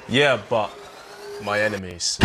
Yeah, but my enemies.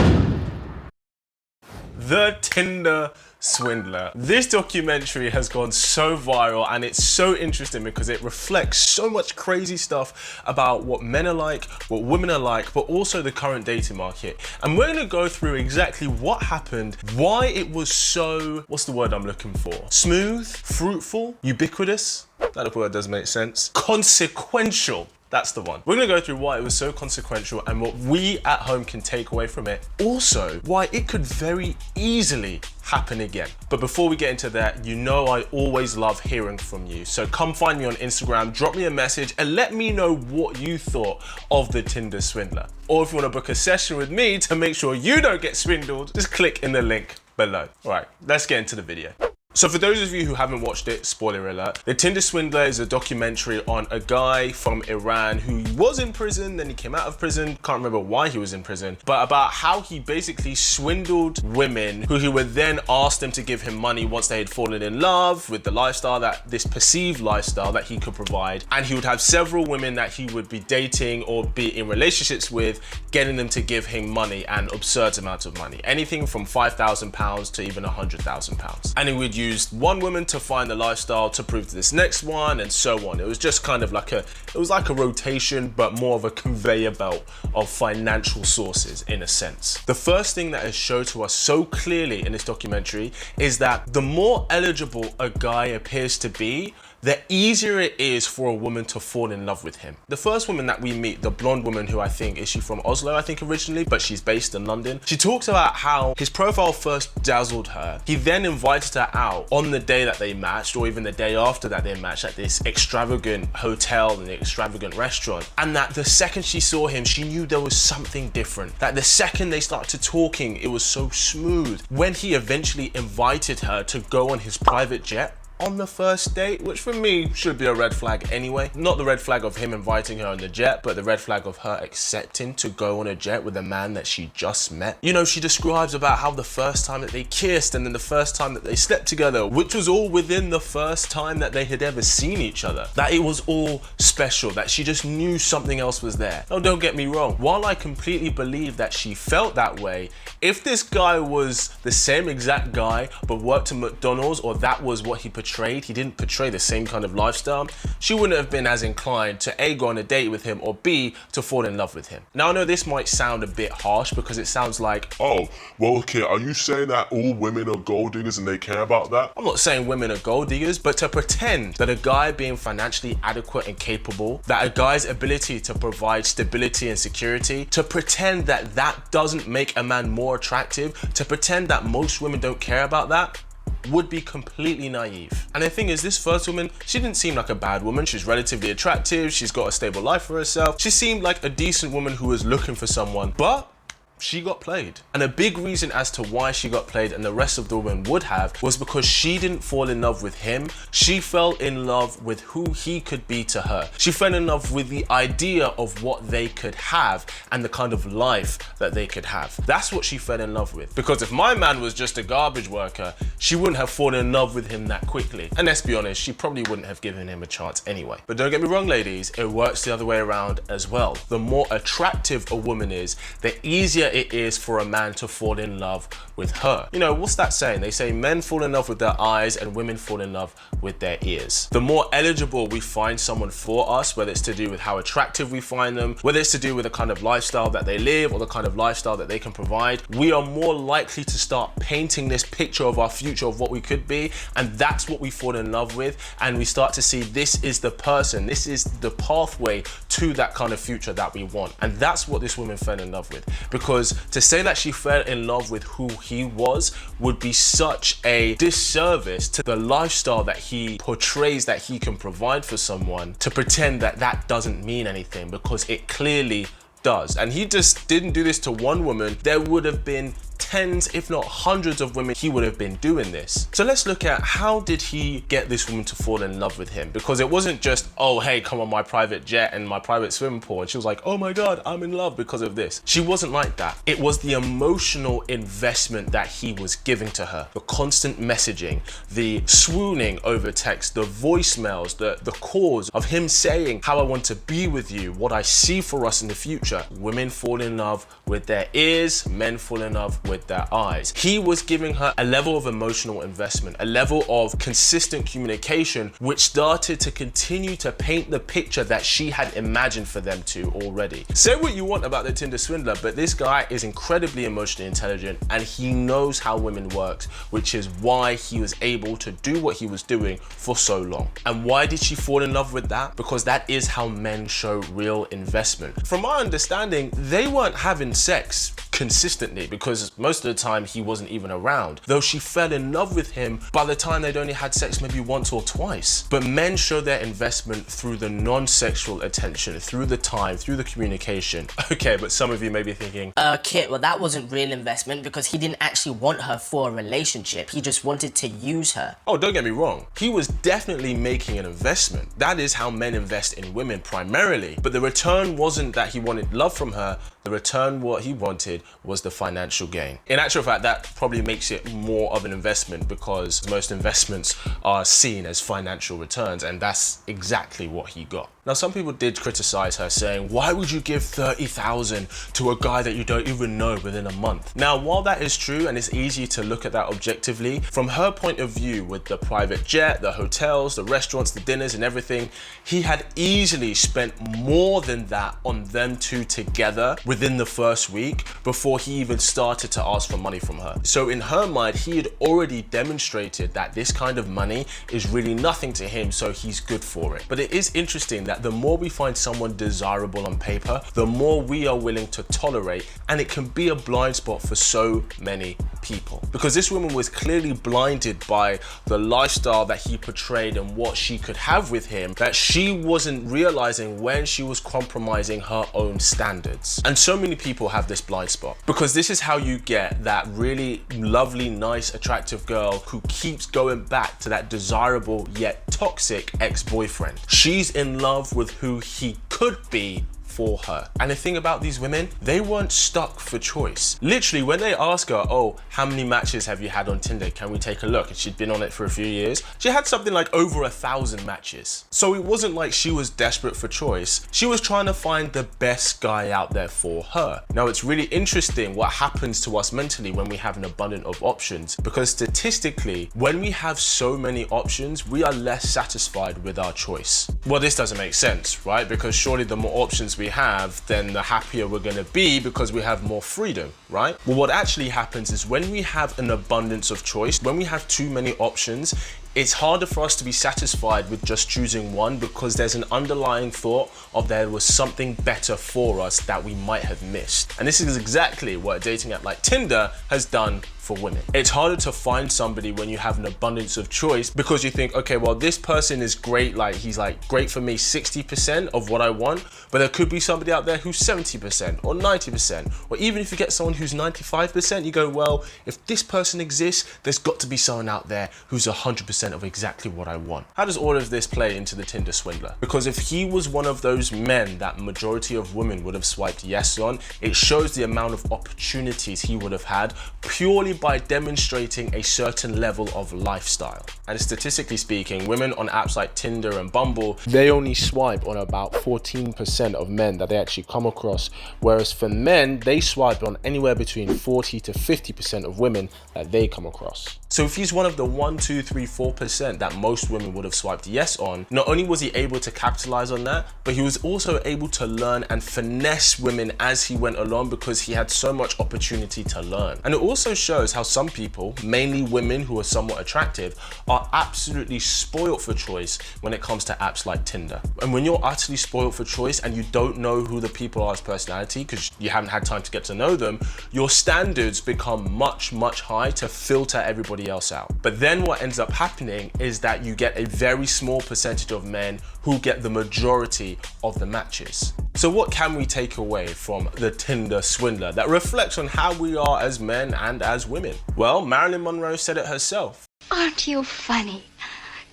The Tinder Swindler. This documentary has gone so viral and it's so interesting because it reflects so much crazy stuff about what men are like, what women are like, but also the current dating market. And we're gonna go through exactly what happened, why it was so, what's the word I'm looking for? Smooth, fruitful, ubiquitous? That word does make sense. Consequential. That's the one. We're gonna go through why it was so consequential and what we at home can take away from it. Also, why it could very easily happen again. But before we get into that, you know I always love hearing from you. So come find me on Instagram, drop me a message and let me know what you thought of the Tinder Swindler. Or if you wanna book a session with me to make sure you don't get swindled, just click in the link below. All right, let's get into the video. So for those of you who haven't watched it, spoiler alert, The Tinder Swindler is a documentary on a guy from Iran who was in prison, then he came out of prison, can't remember why he was in prison, but about how he basically swindled women who he would then ask them to give him money once they had fallen in love with the lifestyle, that this perceived lifestyle that he could provide. And he would have several women that he would be dating or be in relationships with, getting them to give him money, and absurd amounts of money. Anything from £5,000 to even £100,000. And he would use one woman to find the lifestyle to prove to this next one, and so on. It was just kind of like a rotation, but more of a conveyor belt of financial sources in a sense. The first thing that is shown to us so clearly in this documentary is that the more eligible a guy appears to be, the easier it is for a woman to fall in love with him. The first woman that we meet, the blonde woman who I think, is she from Oslo, I think originally, but she's based in London. She talks about how his profile first dazzled her. He then invited her out on the day that they matched, or even the day after that they matched, at this extravagant hotel and extravagant restaurant. And that the second she saw him, she knew there was something different. That the second they started talking, it was so smooth. When he eventually invited her to go on his private jet, on the first date, which for me should be a red flag anyway. Not the red flag of him inviting her on the jet, but the red flag of her accepting to go on a jet with a man that she just met. You know, she describes about how the first time that they kissed and then the first time that they slept together, which was all within the first time that they had ever seen each other. That it was all special, that she just knew something else was there. Oh, don't get me wrong. While I completely believe that she felt that way, if this guy was the same exact guy, but worked at McDonald's, or that was what he portrayed, he didn't portray the same kind of lifestyle, she wouldn't have been as inclined to A, go on a date with him, or B, to fall in love with him. Now I know this might sound a bit harsh because it sounds like, oh, well, okay, are you saying that all women are gold diggers and they care about that? I'm not saying women are gold diggers, but to pretend that a guy being financially adequate and capable, that a guy's ability to provide stability and security, to pretend that that doesn't make a man more attractive, to pretend that most women don't care about that, would be completely naive. And the thing is, this first woman, she didn't seem like a bad woman. She's relatively attractive, she's got a stable life for herself. She seemed like a decent woman who was looking for someone, but she got played. And a big reason as to why she got played and the rest of the women would have was because she didn't fall in love with him. She fell in love with who he could be to her. She fell in love with the idea of what they could have and the kind of life that they could have. That's what she fell in love with. Because if my man was just a garbage worker, she wouldn't have fallen in love with him that quickly. And let's be honest, she probably wouldn't have given him a chance anyway. But don't get me wrong, ladies, it works the other way around as well. The more attractive a woman is, the easier it is for a man to fall in love with her. You know, what's that saying? They say men fall in love with their eyes and women fall in love with their ears. The more eligible we find someone for us, whether it's to do with how attractive we find them, whether it's to do with the kind of lifestyle that they live or the kind of lifestyle that they can provide, we are more likely to start painting this picture of our future, of what we could be, and that's what we fall in love with. And we start to see this is the person, this is the pathway to that kind of future that we want. And that's what this woman fell in love with. Because to say that she fell in love with who he was would be such a disservice to the lifestyle that he portrays that he can provide for someone, to pretend that that doesn't mean anything, because it clearly does. And he just didn't do this to one woman. There would have been tens, if not hundreds of women, he would have been doing this. So let's look at how did he get this woman to fall in love with him? Because it wasn't just, oh, hey, come on my private jet and my private swimming pool. And she was like, oh my God, I'm in love because of this. She wasn't like that. It was the emotional investment that he was giving to her. The constant messaging, the swooning over text, the voicemails, the calls of him saying how I want to be with you, what I see for us in the future. Women fall in love with their ears, men fall in love with their eyes. He was giving her a level of emotional investment, a level of consistent communication, which started to continue to paint the picture that she had imagined for them to already. Say what you want about the Tinder Swindler, but this guy is incredibly emotionally intelligent and he knows how women works, which is why he was able to do what he was doing for so long. And why did she fall in love with that? Because that is how men show real investment. From my understanding, they weren't having sex consistently because most of the time he wasn't even around, though she fell in love with him by the time they'd only had sex maybe once or twice. But men show their investment through the non-sexual attention, through the time, through the communication. Okay, but some of you may be thinking, Kit, well that wasn't real investment because he didn't actually want her for a relationship. He just wanted to use her. oh, don't get me wrong. He was definitely making an investment. That is how men invest in women primarily. But the return wasn't that he wanted love from her. The return, what he wanted was the financial gain. In actual fact, that probably makes it more of an investment because most investments are seen as financial returns, and that's exactly what he got. Now, some people did criticize her saying, why would you give 30,000 to a guy that you don't even know within a month? Now, while that is true and it's easy to look at that objectively, from her point of view with the private jet, the hotels, the restaurants, the dinners and everything, he had easily spent more than that on them two together within the first week before he even started to ask for money from her. So in her mind, he had already demonstrated that this kind of money is really nothing to him, so he's good for it. But it is interesting that the more we find someone desirable on paper, the more we are willing to tolerate, and it can be a blind spot for so many people. Because this woman was clearly blinded by the lifestyle that he portrayed and what she could have with him, that she wasn't realizing when she was compromising her own standards. And so many people have this blind spot, because this is how you get that really lovely, nice, attractive girl who keeps going back to that desirable yet toxic ex-boyfriend. She's in love with who he could be for her. And the thing about these women, they weren't stuck for choice. Literally, when they ask her, oh, how many matches have you had on Tinder? Can we take a look? And she'd been on it for a few years. She had something like over 1,000 matches. So it wasn't like she was desperate for choice. She was trying to find the best guy out there for her. Now, it's really interesting what happens to us mentally when we have an abundance of options, because statistically, when we have so many options, we are less satisfied with our choice. Well, this doesn't make sense, right? Because surely the more options we have, then the happier we're going to be because we have more freedom, right? Well, what actually happens is when we have an abundance of choice, when we have too many options, it's harder for us to be satisfied with just choosing one, because there's an underlying thought of there was something better for us that we might have missed. And this is exactly what a dating app like Tinder has done for women. It's harder to find somebody when you have an abundance of choice, because you think, okay, well, this person is great, like he's like great for me 60% of what I want, but there could be somebody out there who's 70% or 90%, or even if you get someone who's 95%, you go, well, if this person exists, there's got to be someone out there who's 100% of exactly what I want. How does all of this play into the Tinder Swindler? Because if he was one of those men that majority of women would have swiped yes on, it shows the amount of opportunities he would have had purely by demonstrating a certain level of lifestyle. And statistically speaking, women on apps like Tinder and Bumble, they only swipe on about 14% of men that they actually come across, whereas for men, they swipe on anywhere between 40 to 50% of women that they come across. So if he's one of the 1, 2, 3, 4% that most women would have swiped yes on, not only was he able to capitalize on that, but he was also able to learn and finesse women as he went along, because he had so much opportunity to learn. And it also shows how some people, mainly women who are somewhat attractive, are absolutely spoiled for choice when it comes to apps like Tinder. And when you're utterly spoiled for choice and you don't know who the people are as personality because you haven't had time to get to know them, your standards become much, much high to filter everybody everybody else out. But then what ends up happening is that you get a very small percentage of men who get the majority of the matches. So what can we take away from the Tinder Swindler that reflects on how we are as men and as women? Well, Marilyn Monroe said it herself. Aren't you funny?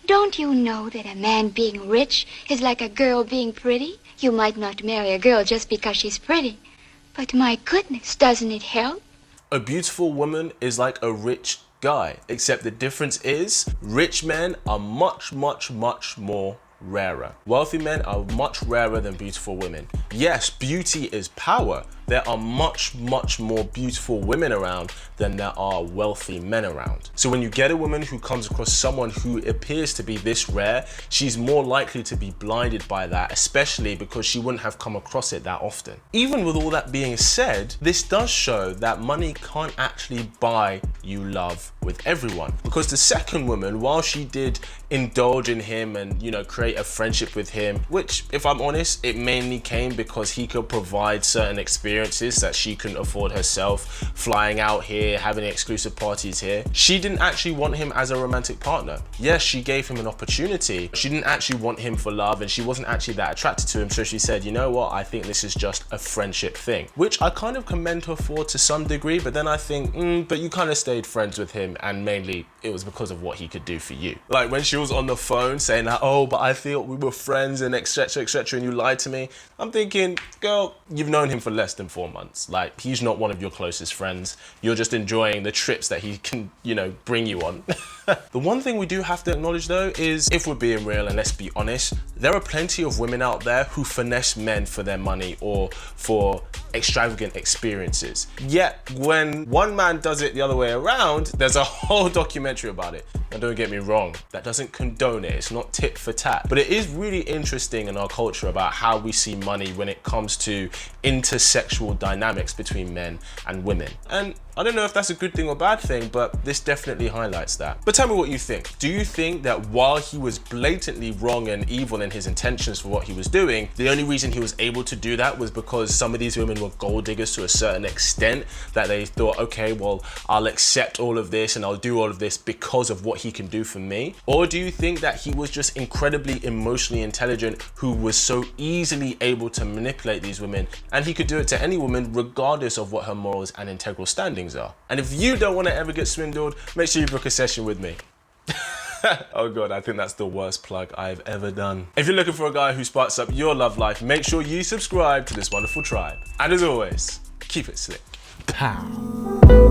Don't you know that a man being rich is like a girl being pretty? You might not marry a girl just because she's pretty, but my goodness, doesn't it help? A beautiful woman is like a rich guy, except the difference is rich men are much more rarer. Wealthy men are much rarer than beautiful women. Yes, beauty is power. There are much more beautiful women around than there are wealthy men around. So when you get a woman who comes across someone who appears to be this rare, she's more likely to be blinded by that, especially because she wouldn't have come across it that often. Even with all that being said, this does show that money can't actually buy you love with everyone. Because the second woman, while she did indulge in him and, you know, create a friendship with him, which, if I'm honest, it mainly came because he could provide certain experiences that she couldn't afford herself, flying out here, having exclusive parties here. She didn't actually want him as a romantic partner. Yes, she gave him an opportunity. She didn't actually want him for love, and she wasn't actually that attracted to him, so she said, you know what, I think this is just a friendship thing, which I kind of commend her for to some degree, but then I think, but you kind of stayed friends with him, and mainly it was because of what he could do for you. Like when she was on the phone saying that, oh, but I thought we were friends and etc, and you lied to me. I'm thinking, girl, you've known him for less than 4 months. Like, he's not one of your closest friends. You're just enjoying the trips that he can, you know, bring you on. The one thing we do have to acknowledge though is, if we're being real and let's be honest, there are plenty of women out there who finesse men for their money or for extravagant experiences. Yet when one man does it the other way around, there's a whole documentary about it. Now don't get me wrong, that doesn't condone it, it's not tit for tat, but it is really interesting in our culture about how we see money when it comes to intersexual dynamics between men and women. And I don't know if that's a good thing or bad thing, but this definitely highlights that. But tell me what you think. Do you think that while he was blatantly wrong and evil in his intentions for what he was doing, the only reason he was able to do that was because some of these women were gold diggers to a certain extent, that they thought, okay, well, I'll accept all of this and I'll do all of this because of what he can do for me? Or do you think that he was just incredibly emotionally intelligent who was so easily able to manipulate these women, and he could do it to any woman regardless of what her morals and integral standings are? And if you don't want to ever get swindled, make sure you book a session with me. Oh god, I think that's the worst plug I've ever done. If you're looking for a guy who sparks up your love life, make sure you subscribe to this wonderful tribe. And as always, keep it slick. Pow.